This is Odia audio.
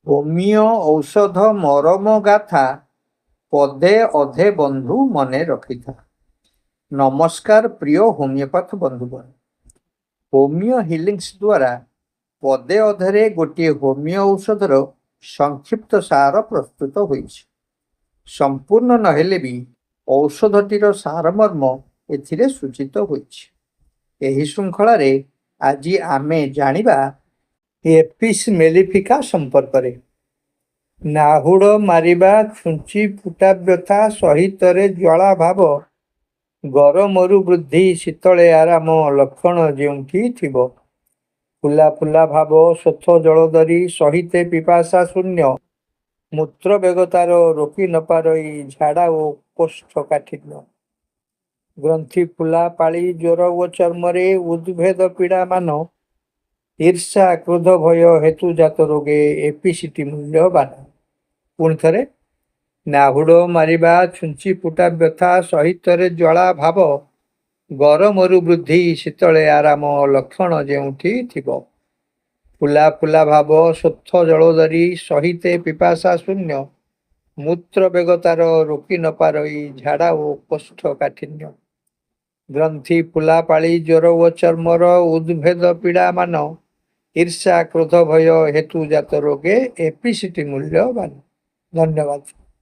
ହୋମିଓ ଔଷଧ ମରମ ଗାଥା ପଦେ ଅଧେ ବନ୍ଧୁ ମନେ ରଖିଥା। ନମସ୍କାର ପ୍ରିୟ ହୋମିଓପାଥ ବନ୍ଧୁଗଣ। ହୋମିଓ ହିଲିଂସ୍ ଦ୍ୱାରା ପଦେ ଅଧେରେ ଗୋଟିଏ ହୋମିଓ ଔଷଧର ସଂକ୍ଷିପ୍ତ ସାର ପ୍ରସ୍ତୁତ ହୋଇଛି। ସମ୍ପୂର୍ଣ୍ଣ ନହେଲେ ବି ଔଷଧଟିର ସାରମର୍ମ ଏଥିରେ ସୂଚିତ ହୋଇଛି। ଏହି ଶୃଙ୍ଖଳାରେ ଆଜି ଆମେ ଜାଣିବା ଏପିସ୍ ମେଲିଫିକା ସମ୍ପର୍କରେ। ନାହୁଡ଼ ମାରିବା, ଛୁଞ୍ଚି ଫୁଟା ବ୍ୟଥା, ସହିତରେ ଜ୍ୱାଳା ଭାବ, ଗରମରୁ ବୃଦ୍ଧି, ଶୀତଳେ ଆରାମ, ଲକ୍ଷଣ ଯେଉଁଠି ଥିବ। ଫୁଲା ଫୁଲା ଭାବ, ସ୍ୱଚ୍ଛ ଜଳଧରି, ସହିତେ ପିପାସା ଶୂନ୍ୟ, ମୂତ୍ର ବେଗତାର ରୋକି ନ ପାରଇ, ଝାଡ଼ା ଓ କୋଷ୍ଠକାଠିନ୍ୟ। ଗ୍ରନ୍ଥି ଫୁଲା, ପାଳି, ଜ୍ୱର ଓ ଚର୍ମରେ, ଉଦ୍ଭେଦ ପୀଡ଼ା ମାନ, ଈର୍ଷା କ୍ରୋଧ ଭୟ ହେତୁ ଜାତ ରୋଗେ, ଏପିସିଟି ମୂଲ୍ୟବାନ। ପୁଣି ଥରେ, ନାହୁଡ଼ ମାରିବା, ଛୁଞ୍ଚି ଫୁଟା ବ୍ୟଥା, ସହିତରେ ଜ୍ୱାଳା ଭାବ, ଗରମରୁ ବୃଦ୍ଧି, ଶୀତଳେ ଆରାମ, ଲକ୍ଷଣ ଯେଉଁଠି ଥିବ। ଫୁଲା ଫୁଲା ଭାବ, ସ୍ୱଚ୍ଛ ଜଳଧରି, ସହିତେ ପିପାସା ଶୂନ୍ୟ, ମୂତ୍ର ବେଗତାର ରୋକି ନ ପାରଇ, ଝାଡ଼ା ଓ କୋଷ୍ଠକାଠିନ୍ୟ। ଗ୍ରନ୍ଥି ଫୁଲା, ପାଳି, ଜ୍ୱର ଓ ଚର୍ମର, ଉଦ୍ଭେଦ ପୀଡ଼ା ମାନ, ଈର୍ଷା କ୍ରୋଧ ଭୟ ହେତୁ ଜାତ ରୋଗେ, ଏପିସିଟି ମୂଲ୍ୟବାନ। ଧନ୍ୟବାଦ।